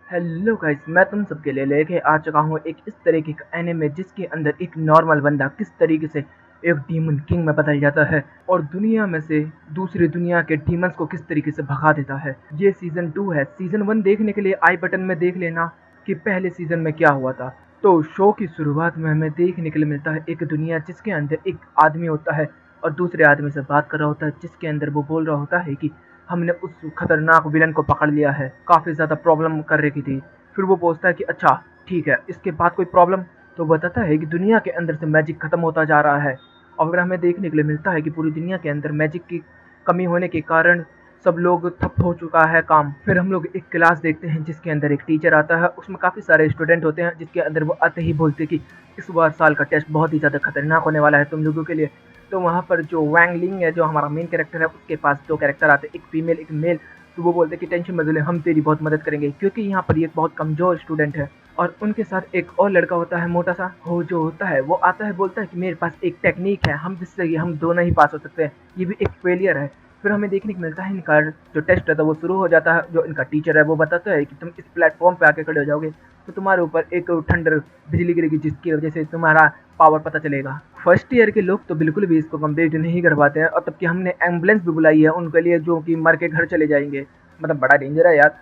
Hello guys, मैं तुम सबके लिए लेके आ चुका हूँ एक इस तरीके का एनिमे जिसके अंदर एक नॉर्मल बंदा किस तरीके से एक डीमन किंग में बदल जाता है और दुनिया में से दूसरी दुनिया के डीमंस को किस तरीके से भगा देता है। ये सीजन 2 है। सीजन 1 देखने के लिए आई बटन में देख लेना कि पहले सीजन में क्या हुआ था। तो शो की शुरुआत में हमें देखने के लिए मिलता है एक दुनिया जिसके अंदर एक आदमी होता है और दूसरे आदमी से बात कर रहा होता है, जिसके अंदर वो बोल रहा होता है कि हमने उस खतरनाक विलन को पकड़ लिया है, काफ़ी ज़्यादा प्रॉब्लम कर रही थी। फिर वो पूछता है कि अच्छा ठीक है, इसके बाद कोई प्रॉब्लम? तो बताता है कि दुनिया के अंदर से मैजिक खत्म होता जा रहा है और फिर हमें देखने के लिए मिलता है कि पूरी दुनिया के अंदर मैजिक की कमी होने के कारण सब लोग ठप हो चुका है काम। फिर हम लोग एक क्लास देखते हैं जिसके अंदर एक टीचर आता है, उसमें काफ़ी सारे स्टूडेंट होते हैं, जिसके अंदर वो आते ही बोलते कि इस बार साल का टेस्ट बहुत ही ज़्यादा खतरनाक होने वाला है तुम लोगों के लिए। तो वहाँ पर जो वैंग लिंग है, जो हमारा मेन कैरेक्टर है, उसके पास दो कैरेक्टर आते हैं, एक फीमेल एक मेल। तो वो बोलते हैं कि टेंशन मत ले, हम तेरी बहुत मदद करेंगे, क्योंकि यहाँ पर ये बहुत कमज़ोर स्टूडेंट है। और उनके साथ एक और लड़का होता है, मोटा सा हो जो होता है, वो आता है बोलता है कि मेरे पास एक टेक्निक है, हम जिससे हम दोनों ही पास हो सकते हैं, ये भी एक फेलियर है। फिर हमें देखने को मिलता है इनका जो टेस्ट रहता है वो शुरू हो जाता है। जो इनका टीचर है वो बताता है कि तुम इस प्लेटफॉर्म पे आके खड़े हो जाओगे तो तुम्हारे ऊपर एक ठंडर बिजली गिरेगी, जिसकी वजह से तुम्हारा पावर पता चलेगा। फर्स्ट ईयर के लोग तो बिल्कुल भी इसको कंप्लीट नहीं कर पाते हैं और तब कि हमने एम्बुलेंस भी बुलाई है उनके लिए, जो कि मर के घर चले जाएंगे। मतलब बड़ा डेंजर है यार।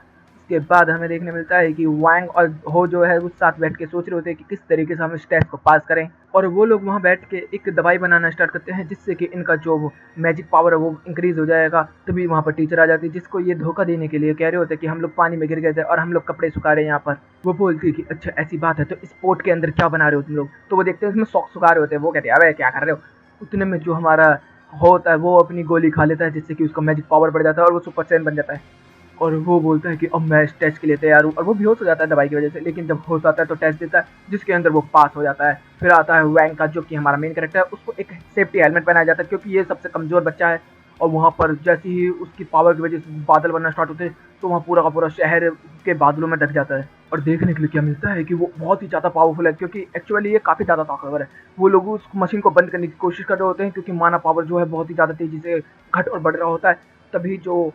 इसके बाद हमें देखने मिलता है कि वांग और हो जो है वो साथ बैठ के सोच रहे होते हैं कि किस तरीके से हम इस टेस्ट को पास करें, और वो लोग वहाँ बैठ के एक दवाई बनाना स्टार्ट करते हैं जिससे कि इनका जो मैजिक पावर है वो इंक्रीज हो जाएगा। तभी वहाँ पर टीचर आ जाती है, जिसको ये धोखा देने के लिए कह रहे होते हैं कि हम लोग पानी में गिर गए थे और हम लोग कपड़े सुखा रहे हैं यहाँ पर। वो बोलती है कि अच्छा ऐसी बात है, तो इस पोर्ट के अंदर क्या बना रहे हो तुम लोग? तो वो देखते हैं उसमें सॉक्स सुखा रहे होते हैं। वो कहते हैं अबे क्या कर रहे हो? उतने में जो हमारा होता है वो अपनी गोली खा लेता है, जिससे कि उसका मैजिक पावर बढ़ जाता है और वो सुपर सैयन बन जाता है। और वो बोलता है कि अब मैं इस टेस्ट के लिए तैयार हूँ, और वो बेहोश हो जाता है दवाई की वजह से। लेकिन जब होश आता है तो टेस्ट देता है, जिसके अंदर वो पास हो जाता है। फिर आता है वैंग का, जो कि हमारा मेन कैरेक्टर है, उसको एक सेफ्टी हेलमेट पहनाया जाता है क्योंकि ये सबसे कमजोर बच्चा है। और वहाँ पर जैसे ही उसकी पावर की वजह से बादल बनना स्टार्ट होते हैं तो वहाँ पूरा का पूरा शहर के बादलों में ढक जाता है। और देखने के लिए क्या मिलता है कि वो बहुत ही ज़्यादा पावरफुल है, क्योंकि एक्चुअली ये काफ़ी ज़्यादा ताकतवर है। वो लोग उस मशीन को बंद करने की कोशिश कर रहे होते हैं क्योंकि माना पावर जो है बहुत ही ज़्यादा तेज़ी से घट और बढ़ रहा होता है। तभी जो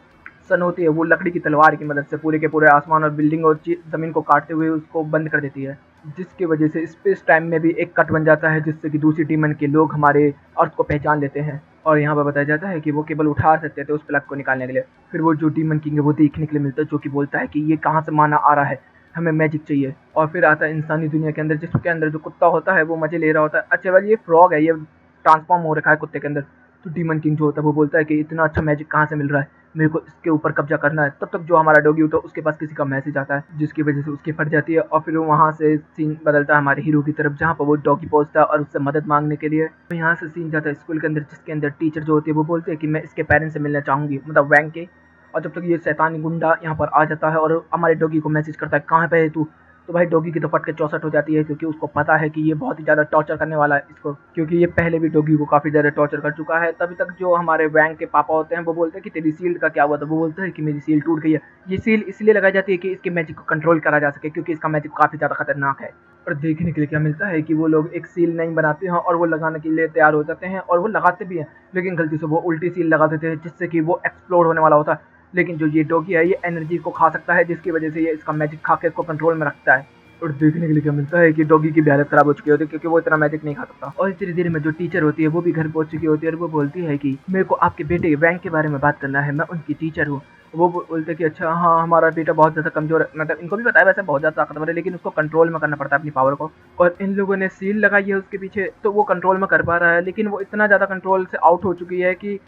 सन होती है वो लकड़ी की तलवार की मदद से पूरे के पूरे आसमान और बिल्डिंग और ज़मीन को काटते हुए उसको बंद कर देती है, जिसकी वजह से स्पेस टाइम में भी एक कट बन जाता है, जिससे कि दूसरी टीमन के लोग हमारे अर्थ को पहचान लेते हैं। और यहाँ पर बताया जाता है कि वो केवल उठा सकते थे उस प्लग को निकालने के लिए। फिर वो जो डीमन किंग है वो देखने के लिए मिलता है, जो कि बोलता है कि ये कहाँ से माना आ रहा है, हमें मैजिक चाहिए। और फिर आता है इंसानी दुनिया के अंदर, जिसके अंदर जो कुत्ता होता है वो मजे ले रहा होता है। अच्छा वाल ये फ्रॉग है, ये ट्रांसफॉर्म हो रखा है कुत्ते के अंदर। तो डीमन किंग जो होता है वो बोलता है कि इतना अच्छा मैजिक कहाँ से मिल रहा है, मेरे को इसके ऊपर कब्जा करना है। तब तक जो हमारा डॉगी होता है उसके पास किसी का मैसेज आता है, जिसकी वजह से उसकी फट जाती है। और फिर वहाँ से सीन बदलता है हमारे हीरो की तरफ, जहाँ पर वो डॉगी पहुंचता है और उससे मदद मांगने के लिए। तो यहाँ से सीन जाता है स्कूल के अंदर, जिसके अंदर टीचर जो होती है वो बोलती है कि मैं इसके पेरेंट्स से मिलना चाहूंगी, मतलब वैंग के। और जब तक ये शैतानी गुंडा यहाँ पर आ जाता है और हमारे डॉगी को मैसेज करता है कहाँ पे है तू, तो भाई डॉगी की तो फट के चौसठ हो जाती है, क्योंकि उसको पता है कि ये बहुत ही ज़्यादा टॉर्चर करने वाला है इसको, क्योंकि ये पहले भी डॉगी को काफ़ी ज़्यादा टॉर्चर कर चुका है। तभी तक जो हमारे वैंग के पापा होते हैं वो बोलते हैं कि तेरी सील्ड का क्या हुआ था? वो बोलता है कि मेरी सील टूट गई है। ये सील इसलिए लगाई जाती है कि इसके मैजिक को कंट्रोल करा जा सके, क्योंकि इसका मैजिक काफ़ी ज़्यादा खतरनाक है। और देखने के लिए क्या मिलता है कि वो लोग एक सील नहीं बनाते हैं और वो लगाने के लिए तैयार हो जाते हैं, और वो लगाते भी हैं, लेकिन गलती से वो उल्टी सील लगा देते हैं, जिससे कि वो एक्सप्लोड होने वाला होता है। लेकिन जो ये डॉगी है ये एनर्जी को खा सकता है, जिसकी वजह से ये इसका मैजिक खा के इसको कंट्रोल में रखता है। और देखने के लिए क्या मिलता है कि डॉगी की भी हालत खराब हो चुकी होती है, क्योंकि वो इतना मैजिक नहीं खा सकता। और धीरे धीरे में जो टीचर होती है वो भी घर पहुंच चुकी होती है और वो बोलती है कि मेरे को आपके बेटे बैंक के बारे में बात करना है, मैं उनकी टीचर हूँ। वो बोलते हैं कि अच्छा हाँ, हमारा बेटा बहुत ज़्यादा कमज़ोर है, मतलब इनको भी पता है वैसे बहुत ज़्यादा ताकतवर है, लेकिन उसको कंट्रोल में करना पड़ता है अपनी पावर को। और इन लोगों ने सील लगाई है उसके पीछे, तो वो कंट्रोल में कर पा रहा है, लेकिन वो इतना ज़्यादा कंट्रोल से आउट हो चुकी है कि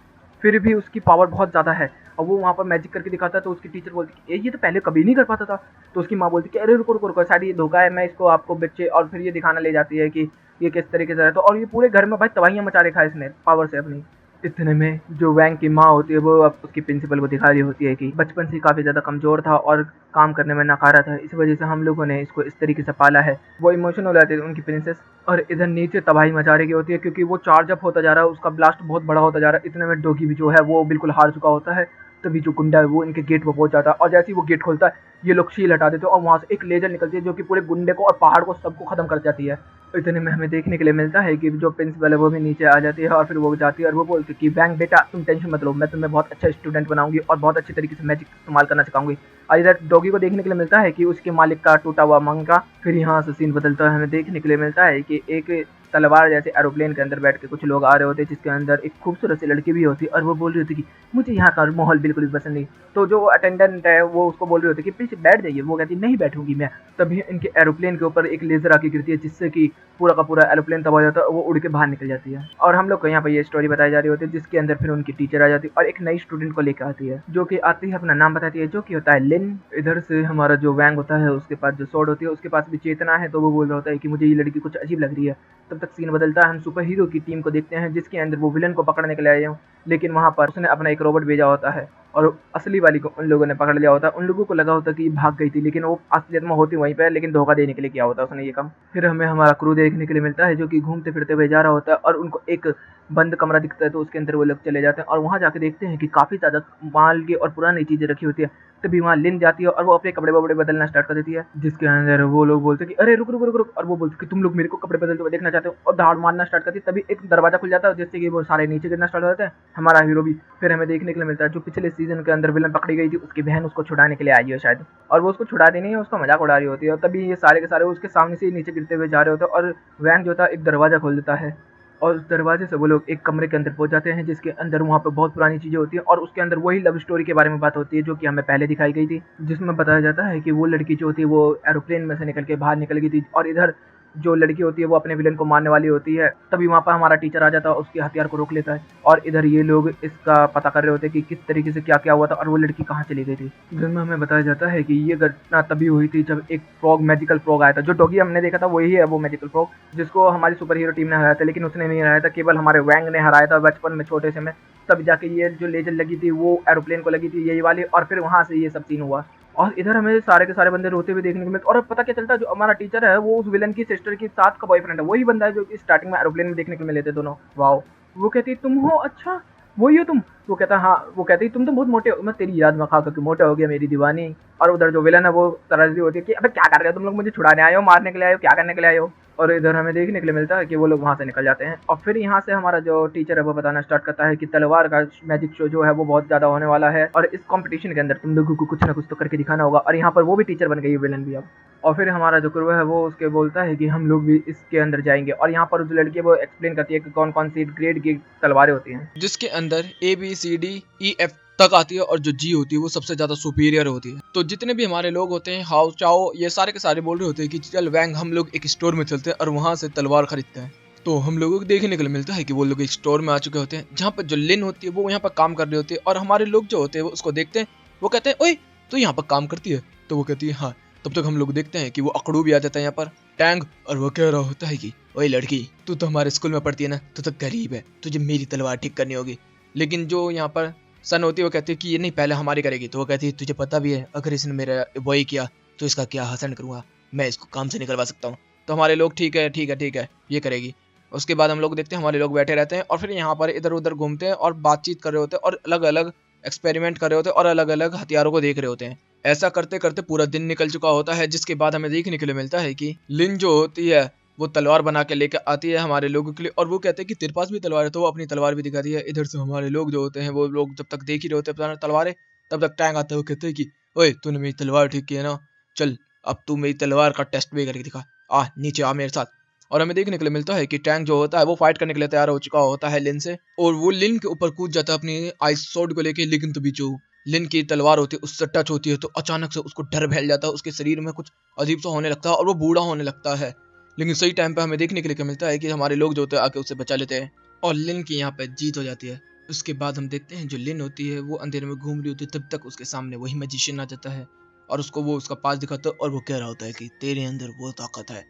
फिर भी उसकी पावर बहुत ज़्यादा है। और वो वहाँ पर मैजिक करके दिखाता है, तो उसकी टीचर बोलती है ये तो पहले कभी नहीं कर पाता था। तो उसकी माँ बोलती है कि अरे रुको रुको रुको, शायद ये धोखा है, मैं इसको आपको बच्चे, और फिर ये दिखाना ले जाती है कि ये किस तरीके से है। तो और ये पूरे घर में भाई तबाहियां मचा रखा है इसने पावर से अपनी। इतने में जो वैंग की माँ होती है वो अब उसकी प्रिंसिपल को दिखा रही होती है कि बचपन से काफ़ी ज़्यादा कमज़ोर था और काम करने में नकारा था, इस वजह से हम लोगों ने इसको इस तरीके से पाला है। वो इमोशनल हो जाती है उनकी प्रिंसेस। और इधर नीचे तबाही मचा रही होती है, क्योंकि वो चार्ज अप होता जा रहा है, उसका ब्लास्ट बहुत बड़ा होता जा रहा है। इतने में डोगी भी जो है वो बिल्कुल हार चुका होता है तभी जो गुंडा है वो इनके गेट पर पहुंच जाता है और जैसे ही वो गेट खोलता है ये लोग शील हटा देते हैं और वहां से एक लेजर निकलती है जो कि पूरे गुंडे को और पहाड़ को सबको खत्म कर जाती है। इतने में हमें देखने के लिए मिलता है कि जो प्रिंसिपल है वो भी नीचे आ जाती है और फिर वो जाती है और वो बोलती है कि वैंग बेटा तुम टेंशन मत लो, मैं तुम्हें बहुत अच्छा स्टूडेंट बनाऊंगी और बहुत अच्छे तरीके से मैजिक इस्तेमाल करना सिखाऊंगी। और इधर डॉगी को देखने के लिए मिलता है कि उसके मालिक का टूटा हुआ मंगा। फिर यहाँ से सीन बदलता है, हमें देखने के लिए मिलता है कि एक तलवार जैसे एरोप्लेन के अंदर बैठ के कुछ लोग आ रहे होते हैं जिसके अंदर एक खूबसूरत सी लड़की भी होती है और वो बोल रही होती कि मुझे यहाँ का माहौल बिल्कुल भी पसंद नहीं। तो जो अटेंडेंट है वो उसको बोल रही होती है कि प्लीज बैठ जाइए, वो कहती नहीं बैठूंगी मैं। तभी इनके एरोप्लेन के ऊपर एक लेजर आके गिरती है जिससे कि पूरा का पूरा एरोप्लेन तबाह हो जाता है और वो उड़ के बाहर निकल जाती है। और हम लोग को यहाँ पे ये स्टोरी बताई जा रही होती है जिसके अंदर फिर उनकी टीचर आ जाती है और एक नई स्टूडेंट को लेकर आती है जो कि आती है अपना नाम बताती है जो कि होता है लिन। इधर से हमारा जो वैंग होता है उसके पास जो स्वॉर्ड होती है उसके पास भी चेतना है, तो वो बोल रहा होता है कि मुझे ये लड़की कुछ अजीब लग रही है। तब तक सीन बदलता है, हम सुपर हीरो की टीम को देखते हैं जिसके अंदर वो विलन को पकड़ने के लिए आए हैं, लेकिन वहाँ पर उसने अपना एक रोबोट भेजा होता है और असली वाली को उन लोगों ने पकड़ लिया होता है। उन लोगों को लगा होता है कि भाग गई थी लेकिन वो असलियत में होती वहीं पे है, लेकिन धोखा देने के लिए किया होता है उसने ये काम। फिर हमें हमारा क्रू देखने के लिए मिलता है जो कि घूमते फिरते हुए जा रहा होता है और उनको एक बंद कमरा दिखता है तो उसके अंदर वो लोग चले जाते हैं और वहाँ जाके देखते हैं कि काफ़ी ज़्यादा माल की और पुरानी चीज़ें रखी होती है। तभी वहाँ लिन जाती है और वो अपने कपड़े वपड़े बदलना स्टार्ट कर देती है जिसके अंदर वो लोग बोलते हैं कि अरे रुक रुक रुक रुक, और वो बोलते कि तुम लोग मेरे को कपड़े बदलते हुए देखना चाहते हो और दहाड़ मारना स्टार्ट करती है। तभी एक दरवाजा खुल जाता है जिससे कि वो सारे नीचे गिरना स्टार्ट हो जाते हैं, हमारा हीरो भी। फिर हमें देखने के लिए मिलता है जो पिछले सीजन के अंदर विलन पकड़ी गई थी उसकी बहन उसको छुड़ाने के लिए आई है शायद, और वो उसको छुड़ाती नहीं है, उसका मजाक उड़ा रही होती है। और तभी ये सारे के सारे उसके सामने से नीचे गिरते हुए जा रहे होते हैं और वैंग जो था एक दरवाजा खोल देता है और उस दरवाजे से वो लोग एक कमरे के अंदर पहुंच जाते हैं जिसके अंदर वहाँ पे बहुत पुरानी चीजें होती हैं और उसके अंदर वही लव स्टोरी के बारे में बात होती है जो कि हमें पहले दिखाई गई थी, जिसमें बताया जाता है कि वो लड़की जो होती है वो एरोप्लेन में से निकल के बाहर निकल गई थी और इधर जो लड़की होती है वो अपने विलन को मारने वाली होती है। तभी वहाँ पर हमारा टीचर आ जाता है, उसके हथियार को रोक लेता है और इधर ये लोग इसका पता कर रहे होते हैं कि किस तरीके से क्या क्या हुआ था और वो लड़की कहाँ चली गई थी। जिसमें हमें बताया जाता है कि ये घटना तभी हुई थी जब एक फ्रॉग मैजिकल फ्रॉग आया था। जो डॉगी हमने देखा था वही है वो मैजिकल फ्रॉग जिसको हमारी सुपर हीरो टीम ने हराया था, लेकिन उसने नहीं हराया था, केवल हमारे वैंग ने हराया था बचपन में छोटे से में। तब जाके ये जो लेजर लगी थी वो एरोप्लेन को लगी थी यही वाली, और फिर वहाँ से ये सब सीन हुआ। और इधर हमें सारे के सारे बंदे रोते हुए देखने को मिलते और अब पता क्या चलता है जो हमारा टीचर है वो उस विलन की सिस्टर की साथ का बॉयफ्रेंड है, वही बंदा है जो कि स्टार्टिंग में एरोप्लेन में देखने को मिले थे दोनों। वाओ। वो कहती तुम हो, अच्छा वही हो तुम। वो कहता हाँ, वो कहती तुम तो बहुत मोटे हो, मैं तेरी याद में खा करके मोटा हो गया मेरी दीवानी। और उधर जो विलन है वो तरह होती है कि अबे क्या कर रहे हो तुम लोग, मुझे छुड़ाने आए हो, मारने के लिए आए हो, क्या करने के लिए आए हो। और इधर हमें देखने के लिए मिलता है कि वो लोग वहाँ से निकल जाते हैं और फिर यहाँ से हमारा जो टीचर है वो बताना स्टार्ट करता है कि तलवार का मैजिक शो जो है वो बहुत ज़्यादा होने वाला है और इस कंपटीशन के अंदर तुम लोगों को कुछ ना कुछ तो करके दिखाना होगा। और यहाँ पर वो भी टीचर बन गई है, विलन भी अब। और फिर हमारा जो क्रू है वो उसके बोलता है कि हम लोग भी इसके अंदर जाएंगे और यहाँ पर जो लड़की है वो एक्सप्लेन करती है कि कौन कौन सी ग्रेड की तलवारें होती हैं, जिसके अंदर ABCDEF तक आती है और जो जी होती है वो सबसे ज्यादा सुपीरियर होती है। तो जितने भी हमारे लोग होते हैं, हाउ चाओ, ये सारे के सारे बोल रहे होते हैं कि चल वैंग हम लोग एक स्टोर में चलते हैं और वहां से तलवार खरीदते हैं। तो हम लोगों को देखने के लिए मिलता है कि वो लोग एक स्टोर में आ चुके होते हैं जहाँ पर जो लिन होती है वो यहाँ पर काम कर रही होती है और हमारे लोग जो होते हैं वो उसको देखते हैं। वो कहते हैं ओए तू यहाँ पर काम करती है? तो वो कहती है हाँ। तब तक हम लोग देखते हैं कि वो अकड़ू भी आ जाता है यहाँ पर टैंग, और वो कह रहा होता है कि ओए लड़की, तू तो हमारे स्कूल में पढ़ती है ना, तू तो गरीब है, तुझे मेरी तलवार ठीक करनी होगी। लेकिन जो यहाँ पर सन होती है वो कहती है कि ये नहीं, पहले हमारी करेगी। तो वो कहती है तुझे पता भी है अगर इसने मेरा वही किया तो इसका क्या हसन करूंगा, मैं इसको काम से निकलवा सकता हूँ। तो हमारे लोग ठीक है ठीक है ठीक है ये करेगी। उसके बाद हम लोग देखते हैं हमारे लोग बैठे रहते हैं और फिर यहाँ पर इधर उधर घूमते हैं और बातचीत कर रहे होते हैं और अलग अलग एक्सपेरिमेंट कर रहे होते हैं और अलग अलग हथियारों को देख रहे होते हैं। ऐसा करते करते पूरा दिन निकल चुका होता है, जिसके बाद हमें देखने के लिए मिलता है कि लिन जो होती है वो तलवार बना के लेकर आती है हमारे लोगों के लिए और वो कहते हैं कि तेरे पास भी तलवार है, तो वो अपनी तलवार भी दिखाती है। इधर से हमारे लोग जो होते हैं वो लोग जब तक देख ही रहे होते हैं तलवारें, तब तक टैंक आता है। वो कहते हैं कि ओए तूने मेरी तलवार ठीक की है ना, चल अब तू मेरी तलवार का टेस्ट भी करके दिखा, आ नीचे आ मेरे साथ। और हमें देखने के लिए मिलता है कि टैंक जो होता है वो फाइट करने के लिए तैयार हो चुका होता है लिन से और वो लिन के ऊपर कूद जाता है अपनी आइस स्वॉर्ड को लेके। लेकिन तभी जो लिन की तलवार होती है उससे टच होती है तो अचानक से उसको डर फैल जाता है, उसके शरीर में कुछ अजीब सा होने लगता है और वो बूढ़ा होने लगता है। लेकिन सही टाइम पे हमें देखने के लिए क्या मिलता है कि हमारे लोग जो होते हैं आके उसे बचा लेते हैं और लिन की यहाँ पे जीत हो जाती है। उसके बाद हम देखते हैं जो लिन होती है वो अंधेरे में घूम रही होती है, तब तक उसके सामने वही मैजिशियन आ जाता है और उसको वो उसका पास दिखाता है और वो कह रहा होता है कि तेरे अंदर वो ताकत है,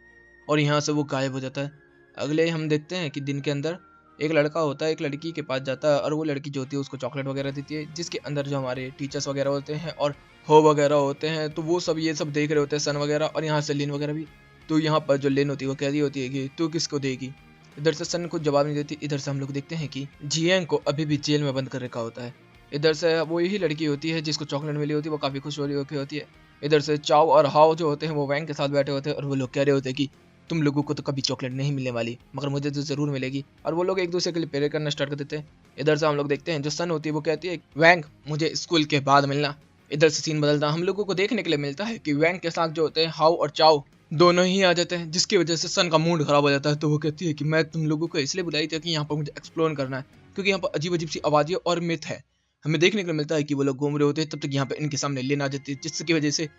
और यहाँ से वो गायब हो जाता है। अगले हम देखते हैं कि दिन के अंदर एक लड़का होता है एक लड़की के पास जाता है और वो लड़की जो होती है उसको चॉकलेट वगैरह देती है, जिसके अंदर जो हमारे टीचर्स वगैरह होते हैं और हो वगैरह होते हैं तो वो सब ये सब देख रहे होते हैं, सन वगैरह, और यहाँ से लिन वगैरह भी। तो यहाँ पर जो लिन होती है वो कह रही होती है कि तू किसको देगी। इधर से सन कुछ जवाब नहीं देती। इधर से हम लोग देखते हैं कि जियांग को अभी भी जेल में बंद कर रखा होता है। इधर से वो यही लड़की होती है जिसको चॉकलेट मिली होती है, वो काफ़ी खुश हो रही होती है। इधर से चाओ और हाओ जो होते हैं वो वैंग के साथ बैठे होते हैं और वो लोग कह रहे होते हैं कि तुम लोगों को तो कभी चॉकलेट नहीं मिलने वाली, मगर मुझे तो ज़रूर मिलेगी। और वो लोग एक दूसरे के लिए प्रेयर करना स्टार्ट कर देते हैं। इधर से हम लोग देखते हैं जो सन होती है वो कहती है वैंग मुझे स्कूल के बाद मिलना। इधर से सीन बदलता हम लोगों को देखने के लिए मिलता है कि वैंग के साथ जो होते हैं हाओ और चाओ दोनों ही आ जाते हैं, जिसकी वजह से सन का मूड खराब हो जाता है। तो वो कहती है कि मैं तुम लोगों को इसलिए बुलाई थी कि यहाँ पर मुझे एक्सप्लोर करना है, क्योंकि यहाँ पर अजीब अजीब सी आवाज़ें और मिथ है। हमें देखने को मिलता है कि वो लोग घूम रहे होते हैं, तब तक यहाँ पे इनके सामने लेन आ जाती है, जिसकी वजह से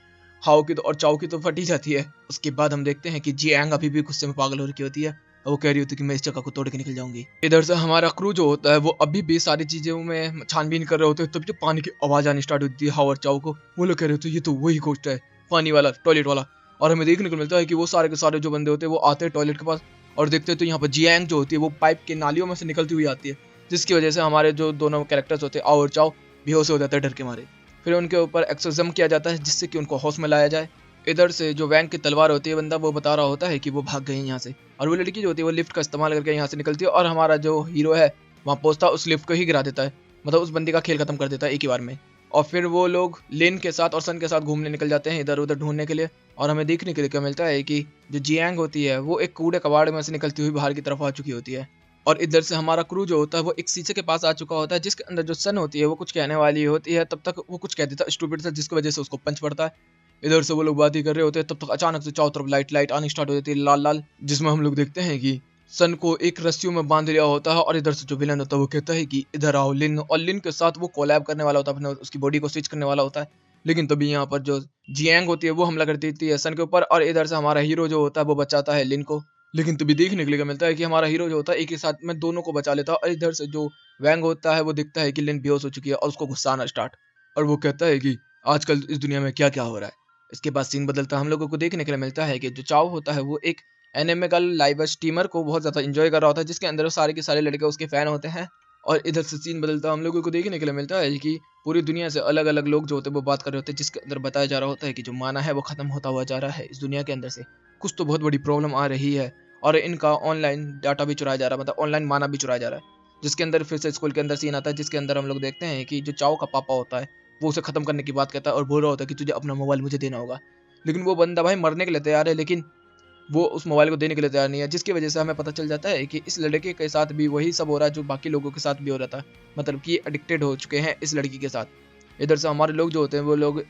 हाओ की तो और चाओ की तो फट ही जाती है। उसके बाद हम देखते हैं कि जियांग अभी भी गुस्से में पागल हो रखी होती है और वो कह रही होती है कि मैं इस जगह को तोड़ के निकल जाऊंगी। इधर से हमारा क्रू जो होता है वो अभी भी सारी चीजों में छानबीन कर रहे होते हैं, तब जो पानी की आवाज आनी स्टार्ट होती है हाओ और चाओ को, वो लोग कह रहे होते हैं ये तो वही घोस्ट है, पानी वाला, टॉयलेट वाला। और हमें देखने को मिलता है कि वो सारे के सारे जो बंदे होते हैं वो आते हैं टॉयलेट के पास और देखते हैं तो यहाँ पर जियांग जो होती है वो पाइप के नालियों में से निकलती हुई आती है, जिसकी वजह से हमारे जो दोनों कैरेक्टर्स होते हैं आओ और चाओ बेहोश हो जाता है डर के मारे। फिर उनके ऊपर एक्सोर्सिज्म किया जाता है जिससे कि उनको होश में लाया जाए। इधर से जो वैंग की तलवार होती है बंदा वो बता रहा होता है कि वो भाग गए यहाँ से, और वो लड़की जो होती है वो लिफ्ट का इस्तेमाल करके यहाँ से निकलती है और हमारा जो हीरो है वहाँ पहुँचता उस लिफ्ट को ही गिरा देता है, मतलब उस बंदी का खेल खत्म कर देता है एक ही बार में। और फिर वो लोग लिन के साथ और सन के साथ घूमने निकल जाते हैं इधर उधर ढूंढने के लिए। और हमें देखने के लिए क्या मिलता है कि जो जियांग होती है वो एक कूड़े कबाड़ में से निकलती हुई बाहर की तरफ आ चुकी होती है। और इधर से हमारा क्रू जो होता है वो एक शीशे के पास आ चुका होता है जिसके अंदर जो सन होती है वो कुछ कहने वाली होती है, तब तक वो कुछ कह देता है स्टूपिड सा, जिसकी वजह से उसको पंच पड़ता है। इधर से वो लोग बात ही कर रहे होते हैं, तब तक अचानक से चारों तरफ लाइट लाइट आनी स्टार्ट हो जाती है लाल लाल, जिसमें हम लोग देखते हैं कि सन को एक रस्सियों में बांध लिया होता है। और इधर से जो विलन होता है वो कहता है कि इधर आओ लिन, और लिन के साथ वो कोलैब करने वाला होता है, अपने उसकी बॉडी को स्विच करने वाला होता है। लेकिन तभी यहाँ पर जो जियांग होती है वो हमला कर देती है सन के ऊपर, और इधर से हमारा हीरो जो होता है वो बचाता है लिन को। लेकिन तभी देखने के लिए मिलता है कि हमारा हीरो जो होता है एक ही साथ में दोनों को बचा लेता है। और इधर से जो वैंग होता है वो दिखता है कि लिन बेहोश हो चुकी है और उसको गुस्सा आना स्टार्ट, और वो कहता है कि आजकल इस दुनिया में क्या क्या हो रहा है। इसके बाद सीन बदलता हम लोगों को देखने के लिए मिलता है कि जो चाओ होता है वो एक एनिमे का लाइव स्ट्रीमर को बहुत ज़्यादा एंजॉय कर रहा होता है, जिसके अंदर सारे के सारे लड़के उसके फ़ैन होते हैं। और इधर से सीन बदलता हम लोगों को देखने के लिए मिलता है कि पूरी दुनिया से अलग अलग लोग जो होते हैं वो बात कर रहे होते हैं, जिसके अंदर बताया जा रहा होता है कि जो माना है वो ख़त्म होता हुआ जा रहा है इस दुनिया के अंदर से। कुछ तो बहुत बड़ी प्रॉब्लम आ रही है और इनका ऑनलाइन डाटा भी चुराया जा रहा है, मतलब ऑनलाइन माना भी चुराया जा रहा है। जिसके अंदर फिर से स्कूल के अंदर सीन आता है जिसके अंदर हम लोग देखते हैं कि जो चाओ का पापा होता है वो उसे ख़त्म करने की बात कहता है और बोल रहा होता है कि तुझे अपना मोबाइल मुझे देना होगा। लेकिन वो बंदा भाई मरने के लिए तैयार है, लेकिन वो उस मोबाइल को देने के लिए तैयार नहीं है, जिसकी वजह से हमें पता चल जाता है कि इस लड़के के साथ भी वही सब हो रहा है जो बाकी लोगों के साथ भी हो रहा था, मतलब कि एडिक्टेड हो चुके हैं इस लड़की के साथ। इधर से हमारे लोग जो होते हैं वो लोग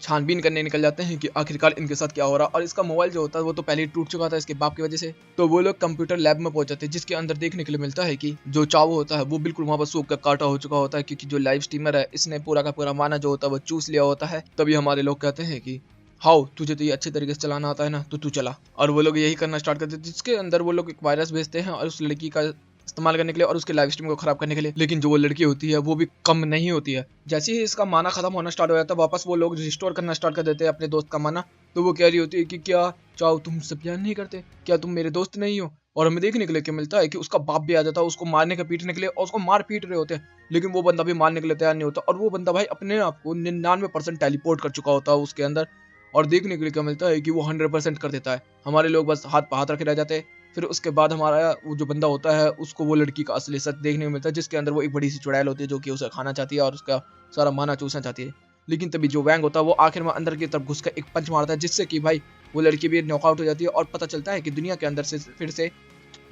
छानबीन करने निकल जाते हैं कि आखिरकार इनके साथ क्या हो रहा है। और इसका मोबाइल जो होता है वो तो पहले ही टूट चुका था इसके बाप की वजह से। तो वो लोग कंप्यूटर लैब में पहुंच जाते हैं जिसके अंदर देखने के लिए मिलता है कि जो चावो होता है वो बिल्कुल वहां पर सूख कर काटा हो चुका होता है, क्योंकि जो लाइव स्ट्रीमर है इसने पूरा का पूरा माना जो होता है वो चूस लिया होता है। तभी हमारे लोग कहते हैं कि हाउ तुझे तो ये अच्छे तरीके से चलाना आता है ना, तो तू चला। और वो लोग यही करना स्टार्ट करते हैं, जिसके अंदर वो लोग एक वायरस भेजते हैं और उस लड़की का इस्तेमाल करने के लिए और उसके लाइव स्ट्रीम को खराब करने के लिए। लेकिन जो वो लड़की होती है वो भी कम नहीं होती है। जैसे ही इसका माना खत्म होना स्टार्ट हो जाता है वापस वो लोग रिस्टोर करना स्टार्ट कर देते हैं अपने दोस्त का माना। तो वो कह रही होती है कि क्या चाओ तुम मुझसे प्यार नहीं करते, क्या तुम मेरे दोस्त नहीं हो। और हमें देखने के लिए क्या मिलता है कि उसका बाप भी आ जाता है उसको मारने का पीटने के लिए, और उसको मार पीट रहे होते हैं, लेकिन वो बंदा भी मारने के लिए तैयार नहीं होता। और वो बंदा भाई अपने आप को 99% टेलीपोर्ट कर चुका होता है उसके अंदर। और देखने के लिए क्या मिलता है कि वो 100% कर देता है। हमारे लोग बस हाथ पे हाथ रखे रह जाते हैं। फिर उसके बाद हमारा वो जो बंदा होता है उसको वो लड़की का असली सच देखने को मिलता है, जिसके अंदर वो एक बड़ी सी चुड़ैल होती है जो कि उसे खाना चाहती है और उसका सारा माना चूसना चाहती है। लेकिन तभी जो वैंग होता है वो आखिर में अंदर की तरफ घुस कर एक पंच मारता है, जिससे कि भाई वो लड़की भी नॉकआउट हो जाती है। और पता चलता है कि दुनिया के अंदर से फिर से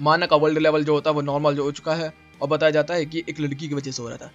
माना का वर्ल्ड लेवल जो होता है वो नॉर्मल जो हो चुका है, और बताया जाता है कि एक लड़की की वजह से हो रहा था।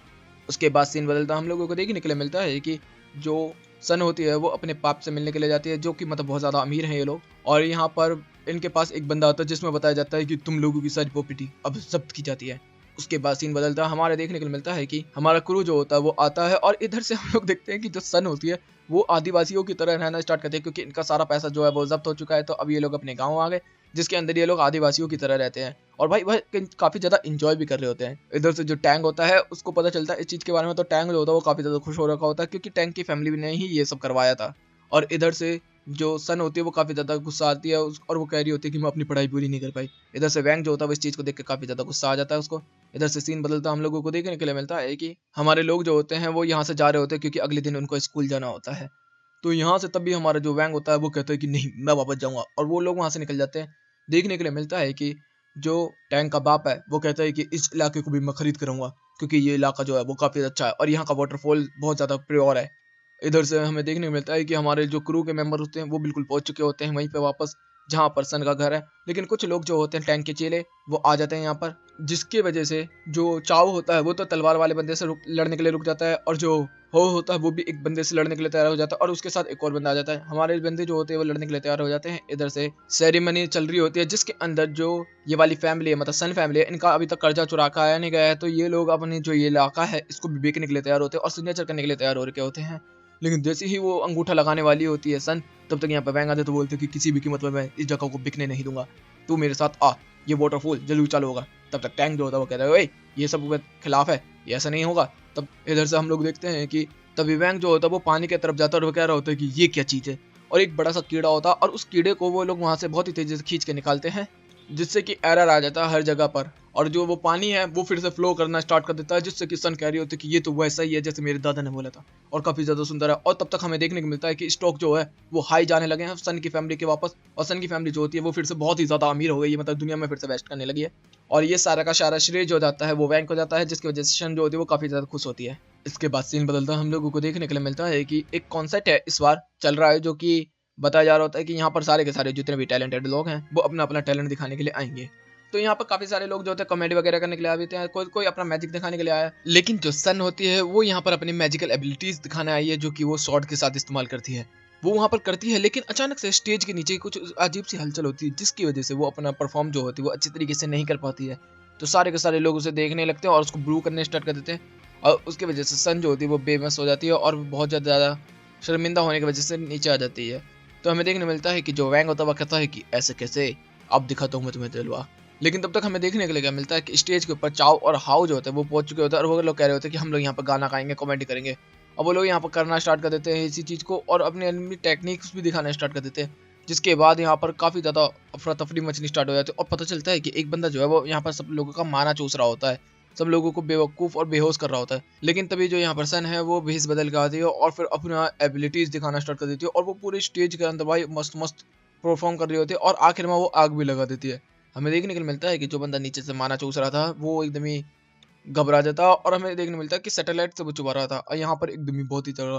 उसके बाद सीन बदलता हम लोगों को देखने के लिए मिलता है कि जो सन होती है वो अपने पाप से मिलने के लिए जाती है, जो कि मतलब बहुत ज़्यादा अमीर हैं ये लोग। और यहाँ पर इनके पास एक बंदा आता है जिसमें बताया जाता है कि तुम लोगों की सारी प्रॉपर्टी अब जब्त की जाती है। उसके बाद सीन बदलता है, हमारे देखने को मिलता है कि हमारा क्रू जो होता है वो आता है, और इधर से हम लोग देखते हैं कि जो सन होती है वो आदिवासियों की तरह रहना स्टार्ट करते हैं, क्योंकि इनका सारा पैसा जो है वो जब्त हो चुका है। तो अब ये लोग अपने गाँव आ गए, जिसके अंदर ये लोग आदिवासियों की तरह रहते हैं और भाई भाई काफ़ी ज़्यादा इंजॉय भी कर रहे होते हैं। इधर से जो टैंक होता है उसको पता चलता है इस चीज़ के बारे में, तो टैंक जो होता है वो काफ़ी ज़्यादा खुश हो रखा होता है, क्योंकि टैंक की फैमिली ने ही ये सब करवाया था। और इधर से जो सन होती है वो काफ़ी ज़्यादा गुस्सा आती है और वो कह रही होती है कि मैं अपनी पढ़ाई पूरी नहीं कर पाई। इधर से वैंग जो होता है वो इस चीज़ को देख के काफ़ी ज़्यादा गुस्सा आ जाता है उसको। इधर से सीन बदलता हम लोगों को देखने के लिए मिलता है कि हमारे लोग जो होते हैं वो यहाँ से जा रहे होते हैं, क्योंकि अगले दिन उनको स्कूल जाना होता है। तो यहाँ से तब भी हमारा जो वैंग होता है वो कहता है कि नहीं मैं वापस जाऊँगा, और वो लोग वहाँ से निकल जाते हैं। देखने के लिए मिलता है कि जो टैंक का बाप है वो कहता है कि इस इलाके को भी मैं खरीद कर रहूँगा, क्योंकि ये इलाका जो है वो काफ़ी अच्छा है और यहाँ का वाटरफॉल बहुत ज़्यादा प्योर है। इधर से हमें देखने को मिलता है कि हमारे जो क्रू के मेंबर होते हैं वो बिल्कुल पहुंच चुके होते हैं वहीं पे वापस, जहाँ पर सन का घर है। लेकिन कुछ लोग जो होते हैं टैंक के चेले, वो आ जाते हैं यहाँ पर, जिसकी वजह से जो चाव होता है वो तो तलवार वाले बंदे से लड़ने के लिए रुक जाता है, और जो हो होता है वो भी एक बंदे से लड़ने के लिए तैयार हो जाता है, और उसके साथ एक और बंदा आ जाता है। हमारे बंदे जो होते हैं वो लड़ने के लिए तैयार हो जाते हैं। इधर से सेरेमनी चल रही होती है जिसके अंदर जो ये वाली फैमिली है, मतलब सन फैमिली है, इनका अभी तक कर्जा चुरा के आया नहीं गया है, तो ये लोग अपने जो ये इलाका है इसको भी बेचने के लिए तैयार होते हैं और सिग्नेचर करने के लिए तैयार हो रखे होते हैं। लेकिन जैसे ही वो अंगूठा लगाने वाली होती है सन, तब तक यहाँ पे वैंग आते तो बोलते कि किसी भी कीमत पर मैं इस जगह को बिकने नहीं दूंगा, तू मेरे साथ आ, ये वाटरफॉल जरूर चालू होगा। तब तक टैंक जो होता है वो कहता है, ओए ये सब के खिलाफ है, ये ऐसा नहीं होगा। तब इधर से हम लोग देखते हैं कि तभी वैंग जो होता है वो पानी की तरफ जाता है और वो कह रहा होता है कि ये क्या चीज़ है, और एक बड़ा सा कीड़ा होता है और उस कीड़े को वो लोग वहाँ से बहुत ही तेजी से खींच के निकालते हैं, जिससे कि एरर आ जाता है हर जगह पर, और जो वो पानी है वो फिर से फ्लो करना स्टार्ट कर देता है, जिससे कि सन कह रही होती है कि ये तो वैसा ही है जैसे मेरे दादा ने बोला था, और काफी ज्यादा सुंदर है। और तब तक हमें देखने को मिलता है कि स्टॉक जो है वो हाई जाने लगे हैं सन की फैमिली के वापस, और सन की फैमिली जो होती है वो फिर से बहुत ही ज्यादा अमीर हो गई है, मतलब दुनिया में फिर से वेस्ट करने लगी है। और ये सारा का सारा श्रेय जो जाता है वो वैंक हो जाता है, जिसकी वजह से शन जो होती है वो काफी ज्यादा खुश होती है। इसके बाद सीन बदलता है, हम लोगों को देखने के लिए मिलता है कि एक कॉन्सर्ट है इस बार चल रहा है, जो कि बताया जा रहा होता है कि यहाँ पर सारे के सारे जितने भी टैलेंटेड लोग हैं वो अपना अपना टैलेंट दिखाने के लिए आएंगे। तो यहाँ पर काफी सारे लोग जो होते हैं कॉमेडी वगैरह करने के लिए आते हैं, कोई कोई अपना मैजिक दिखाने के लिए आया है। लेकिन जो सन होती है वो यहाँ पर अपनी मैजिकल एबिलिटीज दिखाने आई है, जो कि वो स्वॉर्ड के साथ इस्तेमाल करती है। वो वहाँ पर करती है, लेकिन अचानक से स्टेज के नीचे कुछ अजीब सी हलचल होती है, जिसकी वजह से वो अपना परफॉर्म जो होती है वो अच्छी तरीके से नहीं कर पाती है। तो सारे के सारे लोग उसे देखने लगते हैं और उसको ब्रू करने स्टार्ट कर देते हैं, और उसकी वजह से सन जो होती है वो बेबस हो जाती है और बहुत ज़्यादा शर्मिंदा होने की वजह से नीचे आ जाती है। तो हमें देखने मिलता है कि जो वैंग होता है वह कहता है कि ऐसे कैसे, अब दिखाता हूँ मैं तुम्हें जलवा। लेकिन तब तक हमें देखने के लिए क्या मिलता है कि स्टेज के ऊपर चाव और हाउ जो होते हैं वो पहुंच चुके होते हैं, और वो लोग कह रहे होते हैं कि हम लोग यहाँ पर गाना गाएंगे, कॉमेडी करेंगे। और वो लोग यहाँ पर करना स्टार्ट कर देते हैं इसी चीज़ को, और अपनी टेक्निक्स भी दिखाना स्टार्ट कर देते हैं, जिसके बाद यहाँ पर काफ़ी ज़्यादा अफरा तफरी मचनी स्टार्ट हो जाती है। और पता चलता है कि एक बंदा जो है वो यहाँ पर सब लोगों का माना चूस रहा होता है, सब लोगों को बेवकूफ़ और बेहोश कर रहा होता है। लेकिन तभी जो यहाँ पर सन है वो भेस बदल के आती है और फिर अपना एबिलिटीज़ दिखाना स्टार्ट कर देती है, और वो पूरे स्टेज के अंदर भाई मस्त मस्त परफॉर्म कर रही होती है, और आखिर में वो आग भी लगा देती है। हमें देखने को मिलता है कि जो बंदा नीचे से माना चूस रहा था वो एकदम ही घबरा जाता है, और हमें देखने को मिलता है कि सैटेलाइट से वो छुपा रहा था, और यहाँ पर एकदम ही बहुत ही तरह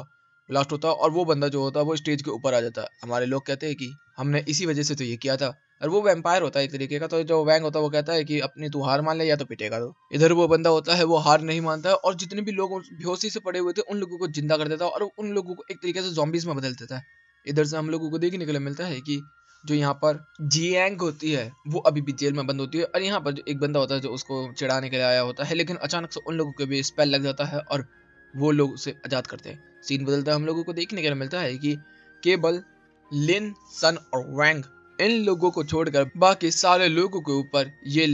ब्लास्ट होता है, और वो बंदा जो होता है वो स्टेज के ऊपर आ जाता है। हमारे लोग कहते हैं कि हमने इसी वजह से तो ये किया था, और वो वैम्पायर होता है एक तरीके का। तो जो वैंग होता है वो कहता है कि अपनी तू हार मान ले या तो पिटेगा। तो इधर वो बंदा होता है वो हार नहीं मानता है, और जितने भी लोग बेहोशी से पड़े हुए थे उन लोगों को जिंदा कर देता है, और उन लोगों को एक तरीके से जॉम्बीज में बदल देता है। इधर से हम लोगों को देखने के लिए मिलता है कि जो यहाँ पर जियांग होती है वो अभी भी जेल में बंद होती है, और यहाँ पर जो एक बंदा होता है जो उसको चिढ़ाने के लिए आया होता है, लेकिन अचानक से उन लोगों को भी स्पेल लग जाता है और वो लोग उसे आजाद करते हैं। सीन बदलता है, हम लोगों को देखने के लिए मिलता है कि केवल लिन, सन और वैंग, इन लोगों को छोड़कर बाकी सारे लोगों के ऊपर ये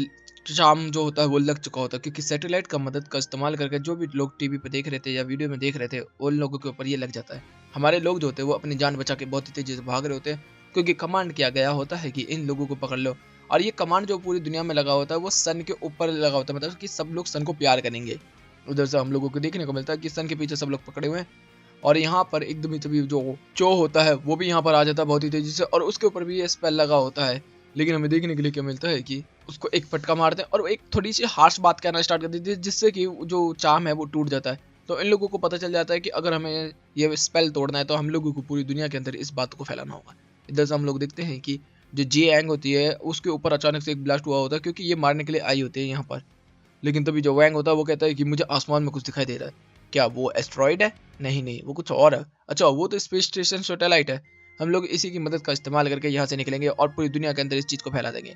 शाम जो होता है वो लग चुका होता है, क्योंकि सैटेलाइट का मदद का इस्तेमाल करके जो भी लोग टीवी पे देख रहे थे या वीडियो में देख रहे थे उन लोगों के ऊपर ये लग जाता है। हमारे लोग जो होते हैं वो अपनी जान बचा के बहुत ही तेजी से भाग रहे होते हैं, क्योंकि कमांड किया गया होता है कि इन लोगों को पकड़ लो। और ये कमांड जो पूरी दुनिया में लगा होता है वो सन के ऊपर लगा होता है, मतलब कि सब लोग सन को प्यार करेंगे। उधर से हम लोगों को देखने को मिलता है कि सन के पीछे सब लोग पकड़े हुए हैं, और यहाँ पर एकदम ही तभी जो चो होता है वो भी यहाँ पर आ जाता है बहुत ही तेजी से, और उसके ऊपर भी ये स्पेल लगा होता है। लेकिन हमें देखने के लिए क्या मिलता है कि उसको एक फटका मारते हैं और वो एक थोड़ी सी हार्श बात कहना स्टार्ट कर देती है, जिससे कि जो चार्म है वो टूट जाता है। तो इन लोगों को पता चल जाता है कि अगर हमें ये स्पेल तोड़ना है तो हम लोगों को पूरी दुनिया के अंदर इस बात को फैलाना होगा। इधर से हम लोग देखते हैं कि जो जी एंग होती है उसके ऊपर अचानक से एक ब्लास्ट हुआ होता है, क्योंकि ये मारने के लिए आई होती है यहाँ पर। लेकिन तभी जो वैंग होता है वो कहता है कि मुझे आसमान में कुछ दिखाई दे रहा है। क्या वो एस्ट्रॉइड है? नहीं नहीं, वो कुछ और है। अच्छा, वो तो स्पेस स्टेशन सैटेलाइट है। हम लोग इसी की मदद का इस्तेमाल करके यहाँ से निकलेंगे और पूरी दुनिया के अंदर इस चीज़ को फैला देंगे।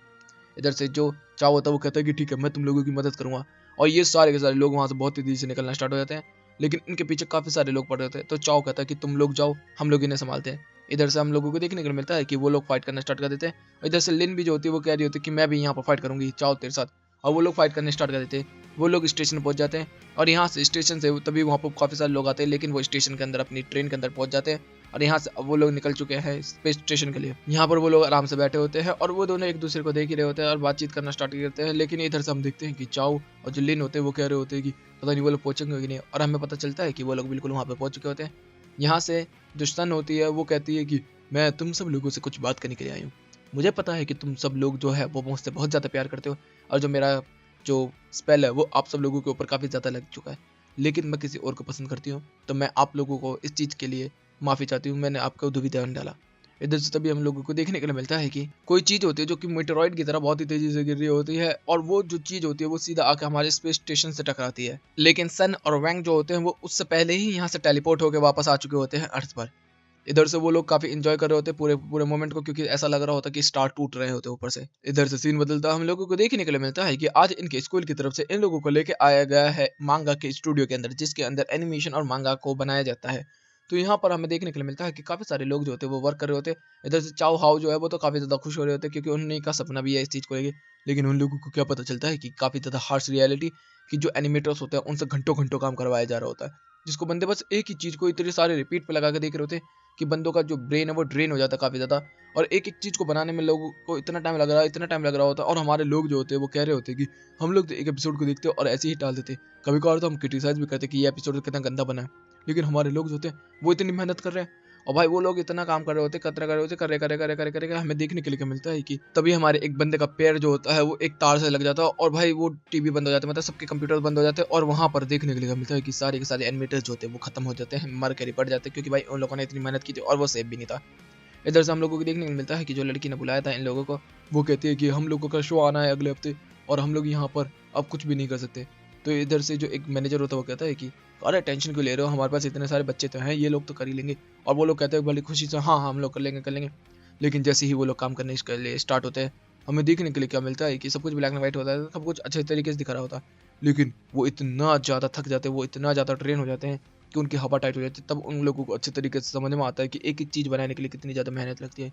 इधर से जो चाव होता है वो कहता है कि ठीक है, मैं तुम लोगों की मदद करूंगा। और ये सारे के सारे लोग वहाँ से बहुत तेजी से निकलना स्टार्ट हो जाते हैं, लेकिन इनके पीछे काफ़ी सारे लोग पड़े होते हैं। तो चाव कहता है कि तुम लोग जाओ, हम लोग इन्हें संभालते हैं। इधर से हम लोगों को देखने को मिलता है कि वो लोग फाइट करना स्टार्ट कर देते हैं। और इधर से लिन भी जो होती है वो कह रही होती है कि मैं भी यहाँ पर फाइट करूंगी चाव तेरे साथ, और वो लोग फाइट करने स्टार्ट कर देते हैं। वो लोग स्टेशन पहुंच जाते हैं, और यहाँ से स्टेशन से तभी वहाँ पर काफ़ी सारे लोग आते हैं, लेकिन वो स्टेशन के अंदर अपनी ट्रेन के अंदर पहुंच जाते हैं, और यहाँ से वो लोग निकल चुके हैं स्पेस स्टेशन के लिए। यहाँ पर वो लोग आराम से बैठे होते हैं, और वो दोनों एक दूसरे को देख ही रहे होते हैं और बातचीत करना स्टार्ट करते हैं। लेकिन इधर से हम देखते हैं कि चाओ और जो लिन होते हैं वो कह रहे होते हैं कि पता नहीं वो लोग पहुंचेंगे कि नहीं, और हमें पता चलता है कि वो लोग बिल्कुल वहाँ पे पहुंच चुके होते हैं। यहाँ से जो सन होती है वो कहती है कि मैं तुम सब लोगों से कुछ बात करने के लिए आई हूँ। मुझे पता है कि तुम सब लोग जो है वो मुझसे बहुत ज़्यादा प्यार करते हो, और जो मेरा जो स्पेल है वो आप सब लोगों के ऊपर काफ़ी ज़्यादा लग चुका है, लेकिन मैं किसी और को पसंद करती हूँ, तो मैं आप लोगों को इस चीज़ के लिए माफ़ी चाहती हूँ, मैंने आपको दुविधा में डाला। इधर से तभी हम लोगों को देखने के लिए मिलता है कि कोई चीज़ होती है जो कि मेटेरॉइड की तरह बहुत ही तेज़ी से गिर रही होती है, और वो जो चीज़ होती है वो सीधा आके हमारे स्पेस स्टेशन से टकराती है। लेकिन सन और वैंग जो होते हैं वो उससे पहले ही यहाँ से टेलीपोर्ट होकर वापस आ चुके होते हैं अर्थ पर। इधर से वो लोग काफी एंजॉय कर रहे होते पूरे पूरे मोमेंट को, क्योंकि ऐसा लग रहा होता कि स्टार टूट रहे होते ऊपर से। इधर से सीन बदलता हम लोगों को देखने के लिए मिलता है कि आज इनके स्कूल की तरफ से इन लोगों को लेके आया गया है मांगा के स्टूडियो के अंदर, जिसके अंदर एनिमेशन और मांगा को बनाया जाता है। तो यहाँ पर हमें देखने के लिए मिलता है कि काफी सारे लोग जो होते हैं वो वर्क कर रहे होते हैं। इधर से चाओ हाओ जो है वो तो काफी ज्यादा खुश हो रहे होते हैं, क्योंकि उन्हीं का सपना भी है इस चीज को लेके। लेकिन उन लोगों को क्या पता चलता है कि काफी ज्यादा हार्श रियलिटी कि जो एनिमेटर्स होते हैं उनसे घंटों घंटों काम करवाया जा रहा होता है, जिसको बंदे बस एक ही चीज को इतने सारे रिपीट पे लगा के देख रहे होते हैं कि बंदों का जो ब्रेन है वो ड्रेन हो जाता है काफी ज्यादा। और एक एक चीज को बनाने में लोगों को इतना टाइम लग रहा होता है, और हमारे लोग जो होते हैं वो कह रहे होते हैं कि हम लोग तो एक एपिसोड को देखते हैं और ऐसे ही टाल देते। कभी कभार तो हम क्रिटिसाइज भी करते कि ये एपिसोड कितना गंदा बना है, लेकिन हमारे लोग जो होते हैं वो इतनी मेहनत कर रहे हैं, और भाई वो लोग इतना काम कर रहे होते, कतरा कर रहे होते, करे हमें देखने के लिए क्या मिलता है कि तभी हमारे एक बंदे का पैर जो होता है वो एक तार से लग जाता है, और भाई वो टीवी बंद हो जाता है, मतलब सबके कंप्यूटर बंद हो जाते हैं, और वहां पर देखने के लिए क्या मिलता है कि सारे के सारे एनिमेटर्स जो होते हैं वो खत्म हो जाते हैं, मर के रिपट जाते हैं, क्योंकि भाई उन लोगों ने इतनी मेहनत की थी और वो सेफ भी नहीं था। इधर से हम लोगों को देखने को मिलता है कि जो लड़की ने बुलाया था इन लोगों को, वो कहती है कि हम लोगों का शो आना है अगले हफ्ते, और हम लोग यहाँ पर अब कुछ भी नहीं कर सकते। तो इधर से जो एक मैनेजर होता है वो कहता है कि अरे टेंशन क्यों ले रहे हो, हमारे पास इतने सारे बच्चे तो हैं, ये लोग तो कर ही लेंगे। और वो लोग कहते हैं बड़ी खुशी से हाँ हाँ हम लोग कर लेंगे। लेकिन जैसे ही वो लोग काम करने के लिए स्टार्ट होते हैं, हमें देखने के लिए क्या मिलता है कि सब कुछ ब्लैक एंड व्हाइट होता है, सब कुछ अच्छे तरीके से दिखा रहा होता है, लेकिन वो इतना ज़्यादा थक जाते हैं, वो इतना ज़्यादा ट्रेन हो जाते हैं कि उनकी हवा टाइट हो जाती है। तब उन लोगों को अच्छे तरीके से समझ में आता है कि एक एक चीज़ बनाने के लिए कितनी ज़्यादा मेहनत लगती है।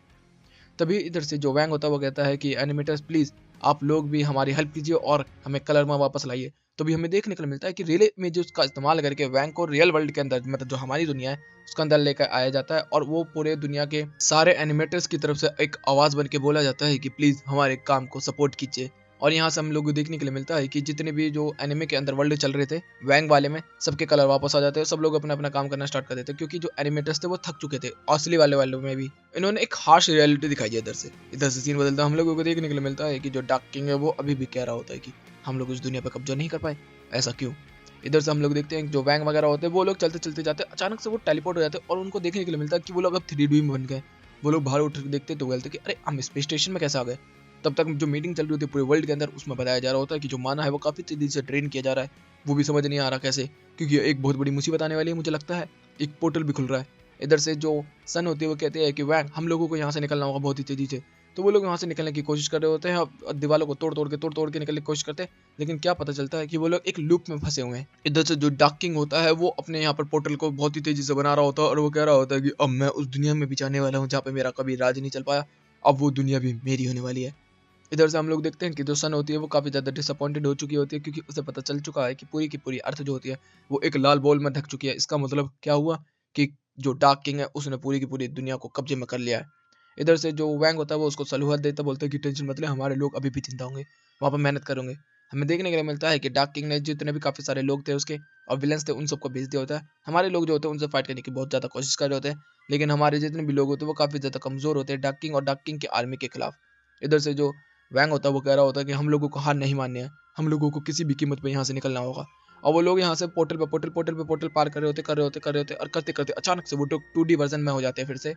तभी इधर से जो वैंग होता है वो कहता है कि एनिमेटर्स प्लीज आप लोग भी हमारी हेल्प कीजिए और हमें कलर में वापस लाइए। तो भी हमें देखने को मिलता है कि रिले में जो उसका इस्तेमाल करके वैंग को रियल वर्ल्ड के अंदर, मतलब जो हमारी दुनिया है उसके अंदर लेकर आया जाता है, और वो पूरे दुनिया के सारे एनिमेटर्स की तरफ से एक आवाज बन के बोला जाता है कि प्लीज हमारे काम को सपोर्ट कीजिए। और यहाँ से हम लोग को देखने के लिए मिलता है कि जितने भी जो एनिमे के अंदर वर्ल्ड चल रहे थे वैंग वाले में, सबके कलर वापस आ जाते हैं, सब लोग अपना अपना काम करना स्टार्ट कर देते हैं, क्योंकि जो एनिमेटर्स थे वो थक चुके थे। असली वाले वालों में भी इन्होंने एक हार्श रियलिटी दिखाई है। इधर से सीन बदलता हम लोगों को देखने के लिए मिलता है कि जो डार्क किंग है वो अभी भी कह रहा होता है कि हम लोग उस दुनिया पर कब्जा नहीं कर पाए, ऐसा क्यों। इधर से हम लोग देखते हैं जो वैंग वगैरह होते हैं वो लोग चलते चलते जाते हैं, अचानक से वो टेलीपोर्ट हो जाते हैं, और उनको देखने के लिए मिलता है कि वो लोग अब 3D में बन गए। वो लोग बाहर उठ के देखते तो बोलते कि अरे हम स्पेस स्टेशन में कैसे आ गए। तब तक जो मीटिंग चल रही होती है पूरे वर्ल्ड के अंदर, उसमें बताया जा रहा होता है कि जो माना है वो काफी तेजी से ट्रेन किया जा रहा है, वो भी समझ नहीं आ रहा कैसे, क्योंकि एक बहुत बड़ी मुसीबत आने वाली है मुझे लगता है, एक पोर्टल भी खुल रहा है। इधर से जो सन होती है वो कहते हैं कि वैंग हम लोगों को यहाँ से निकलना होगा बहुत ही तेजी से। तो वो लोग यहाँ से निकलने की कोशिश कर रहे होते हैं, और दीवारों को तोड़ तोड़ के निकलने की कोशिश करते हैं, लेकिन क्या पता चलता है कि वो लोग एक लूप में फंसे हुए हैं। इधर से जो डार्क किंग होता है वो अपने यहाँ पर पोर्टल को बहुत ही तेजी से बना रहा होता है, और वो कह रहा होता है कि अब मैं उस दुनिया में भी जाने वाला हूँ जहाँ पे मेरा कभी राज नहीं चल पाया, अब वो दुनिया भी मेरी होने वाली है। इधर से हम लोग देखते हैं कि जो सन होती है वो काफी ज्यादा डिसअपॉइंटेड हो चुकी होती है, क्योंकि उसे पता चल चुका है कि पूरी की पूरी अर्थ जो होती है वो एक लाल बॉल में ढक चुकी है। इसका मतलब क्या हुआ कि जो डार्क किंग है उसने पूरी की पूरी दुनिया को कब्जे में कर लिया है। इधर से जो वैंग होता है वो उसको सलूहत देता, बोलता है कि टेंशन मत ले, हमारे लोग अभी भी जिंदा होंगे, वहाँ पर मेहनत करेंगे। हमें देखने के लिए मिलता है कि डार्क किंग ने जितने भी काफी सारे लोग थे उसके और विलन्स थे उन सबको भेज दिया होता है। हमारे लोग जो होते हैं उनसे फाइट करने की बहुत ज्यादा कोशिश कर रहे होते हैं, लेकिन हमारे जितने भी लोग होते हैं वो काफी ज्यादा कमजोर होते हैं डार्क किंग और डार्क किंग की आर्मी के खिलाफ। इधर से जो वैंग होता है वो कह रहा होता है कि हम लोगों को हार नहीं माननी है, हम लोगों को किसी भी कीमत पे यहाँ से निकलना होगा। और वो लोग यहाँ से पोर्टल पार कर रहे होते और करते करते अचानक से वो 2D वर्जन में हो जाते हैं फिर से।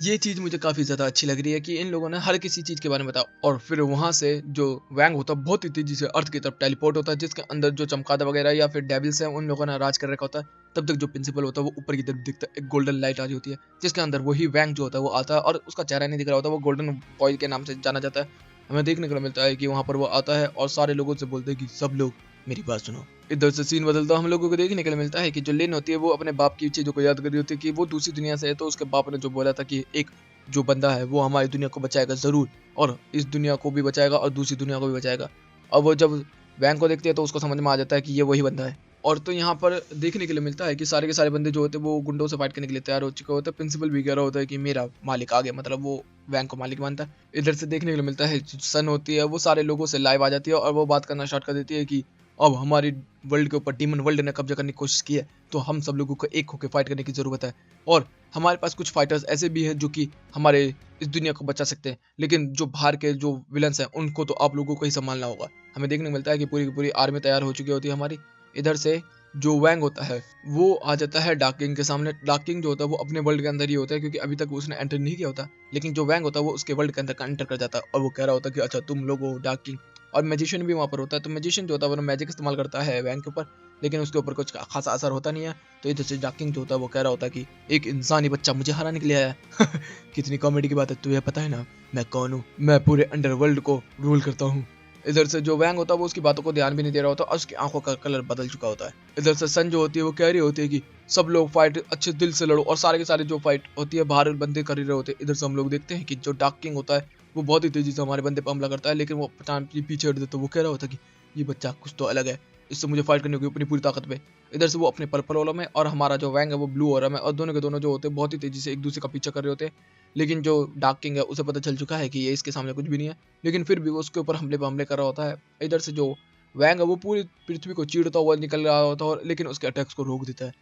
ये चीज़ मुझे काफ़ी ज़्यादा अच्छी लग रही है कि इन लोगों ने हर किसी चीज़ के बारे में बताया, और फिर वहाँ से जो वैंग होता है बहुत ही तेज़ी से अर्थ की तरफ टेलीपोर्ट होता है, जिसके अंदर जो चमगादड़ वगैरह या फिर डेविल्स हैं उन लोगों ने राज कर रखा होता है। तब तक जो प्रिंसिपल होता है वो ऊपर की तरफ दिखता है, एक गोल्डन लाइट आ रही होती है जिसके अंदर वही वैंग जो होता है वो आता है, और उसका चेहरा नहीं दिख रहा होता, वो गोल्डन बॉय के नाम से जाना जाता है। हमें देखने को मिलता है कि वहाँ पर वो आता है और सारे लोगों से बोलते हैं कि सब लोग मेरी बात सुनो। इधर से सीन बदलता हम लोगों को देखने के लिए मिलता है कि जो लिन होती है वो अपने बाप की चीज़ों को याद कर रही होती है कि वो दूसरी दुनिया से है, तो उसके बाप ने जो बोला था कि एक जो बंदा है वो हमारी दुनिया को बचाएगा ज़रूर, और इस दुनिया को भी बचाएगा और दूसरी दुनिया को भी बचाएगा। और वो जब वैंग को देखती है तो उसको समझ में आ जाता है कि ये वही बंदा है। और तो यहाँ पर देखने के लिए मिलता है कि सारे के सारे बंदे जो होते हैं वो गुंडों से फाइट करने के लिए तैयार हो चुके होते हैं। प्रिंसिपल भी कह रहा होता है कि मेरा मालिक आ गया, मतलब वो वैंग को मालिक मानता है। इधर से देखने के लिए मिलता है सन होती है वो सारे लोगों से लाइव आ जाती है और वो बात करना स्टार्ट कर देती है कि अब हमारी वर्ल्ड के ऊपर डीमन वर्ल्ड ने कब्जा करने की कोशिश की है, तो हम सब लोगों को एक होकर फाइट करने की जरूरत है। और हमारे पास कुछ फाइटर्स ऐसे भी हैं जो कि हमारे इस दुनिया को बचा सकते हैं, लेकिन जो बाहर के जो विलन्स हैं उनको तो आप लोगों को ही संभालना होगा। हमें देखने को मिलता है कि पूरी की पूरी आर्मी तैयार हो चुकी होती है हमारी। इधर से जो वैंग होता है वो आ जाता है डार्क किंग के सामने। डार्क किंग जो होता है वो अपने वर्ल्ड के अंदर ही होता है, क्योंकि अभी तक उसने एंटर नहीं किया होता। लेकिन जो वैंग होता है वो उसके वर्ल्ड के अंदर एंटर कर जाता है और वो कह रहा होता है कि अच्छा तुम लोग हो डार्क किंग। और मैजिशियन भी वहाँ पर होता है, तो मैजिशियन जो होता है वो मैजिक इस्तेमाल करता है वैंग के ऊपर, लेकिन उसके ऊपर कुछ खासा असर होता नहीं है। तो इधर से डार्क किंग जो होता है वो कह रहा होता है कि एक इंसानी बच्चा मुझे हराने के लिए आया है। कितनी कॉमेडी की बात है, तुझे पता है ना मैं कौन हूँ? मैं पूरे अंडरवर्ल्ड को रूल करता हूँ। इधर से जो वैंग होता है वो उसकी बातों को ध्यान भी नहीं दे रहा होता और उसकी आंखों का कलर बदल चुका होता है। इधर से सन जो होती है वो कह रही होती है कि सब लोग फाइट अच्छे दिल से लड़ो, और सारे के सारे जो फाइट होती है बाहर बंदे कर ही रहे होते हैं। इधर से हम लोग देखते हैं कि जो डार्क किंग होता है वो बहुत ही तेजी से हमारे बंदे पर हमला करता है, लेकिन वो पीछे हट देता है। वो कह रहा होता है कि ये बच्चा कुछ तो अलग है, इससे मुझे फाइट करनी होगी अपनी पूरी ताकत पे। इधर से वो अपने पर्पल वालों में और हमारा जो वैंग है वो ब्लू वाला में, और दोनों के दोनों जो होते हैं बहुत ही तेजी से एक दूसरे का पीछा कर रहे होते हैं। लेकिन जो डार्क किंग है उसे पता चल चुका है कि ये इसके सामने कुछ भी नहीं है, लेकिन फिर भी वो उसके ऊपर हमले पर हमले कर रहा होता है। इधर से जो वैंग है वो पूरी पृथ्वी को चीरता हुआ निकल रहा होता है, लेकिन उसके अटैक्स को रोक देता है।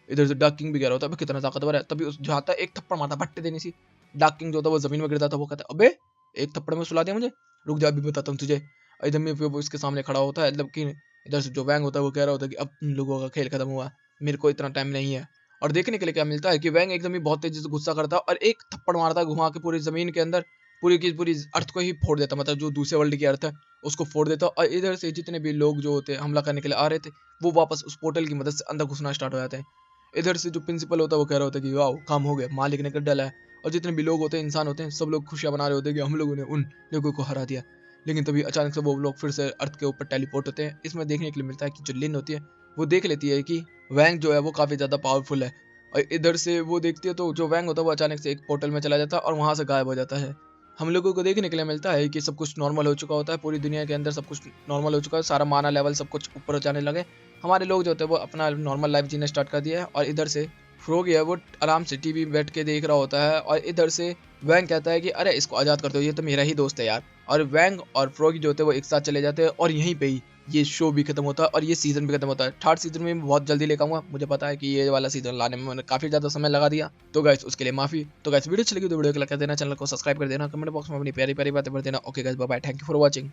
इधर से डार्क किंग भी कह रहा होता है कितना ताकतवर है, तभी उस जाता है एक थप्पड़ मारता भट्टे देने सी। डार्क किंग जो होता है वो जमीन में गिरता था। वो कहता है अबे एक थप्पड़ में सुला दिया मुझे, रुक जा अभी बताता हूँ तुझे। इधर में फिर वो इसके सामने खड़ा होता है, लेकिन इधर से जो वैंग होता है वो कह रहा होता है कि अब तुम लोगों का खेल खत्म हुआ, मेरे को इतना टाइम नहीं है। और देखने के लिए क्या मिलता है कि वैंग एकदम ही बहुत तेजी से गुस्सा करता है और एक थप्पड़ मारता है घुमा के पूरी जमीन के अंदर, पूरी की पूरी अर्थ को ही फोड़ देता, मतलब जो दूसरे वर्ल्ड की अर्थ है उसको फोड़ देता। और इधर से जितने भी लोग जो होते हैं हमला करने के लिए आ रहे थे वो वापस उस पोर्टल की मदद से अंदर घुसना स्टार्ट हो जाते हैं। इधर से जो प्रिंसिपल होता है वो कह रहा होता है कि वाह काम हो गया, मालिक ने कर डाला है। और जितने भी लोग होते हैं इंसान होते हैं सब लोग खुशियां बना रहे होते हैं कि हम लोगों ने उन लोगों को हरा दिया। लेकिन तभी अचानक से वो लोग फिर से अर्थ के ऊपर टेलीपोर्ट होते हैं। इसमें देखने के लिए मिलता है कि जो लिन होती है वो देख लेती है कि वैंग जो है वो काफी ज्यादा पावरफुल है, और इधर से वो देखती है तो जो वैंग होता है वो अचानक से एक पोर्टल में चला जाता है और वहां से गायब हो जाता है। हम लोगों को देखने के लिए मिलता है कि सब कुछ नॉर्मल हो चुका होता है, पूरी दुनिया के अंदर सब कुछ नॉर्मल हो चुका है, सारा माना लेवल सब कुछ ऊपर जाने लगे। हमारे लोग जो होते हैं वो अपना नॉर्मल लाइफ जीना स्टार्ट कर दिया है। और इधर से फ्रॉग है वो आराम से टीवी बैठ के देख रहा होता है, और इधर से वैंग कहता है कि अरे इसको आज़ाद कर दो, ये तो मेरा ही दोस्त है यार। और वैंग और फ्रॉगी जो होते हैं वो एक साथ चले जाते हैं, और यहीं पे ही ये शो भी खत्म होता है और ये सीजन भी खत्म होता है। थर्ड सीजन में बहुत जल्दी लेकर आऊंगा, मुझे पता है कि ये वाला सीजन लाने में मैंने काफी ज्यादा समय लगा दिया, तो गाइस उसके लिए माफी। तो गाइस वीडियो अच्छी लगी तो वीडियो को लाइक कर देना, चैनल को सब्सक्राइब कर देना, कमेंट बॉक्स में अपनी प्यारी प्यारी बातें भर देना। Okay guys bye bye, thank you for watching.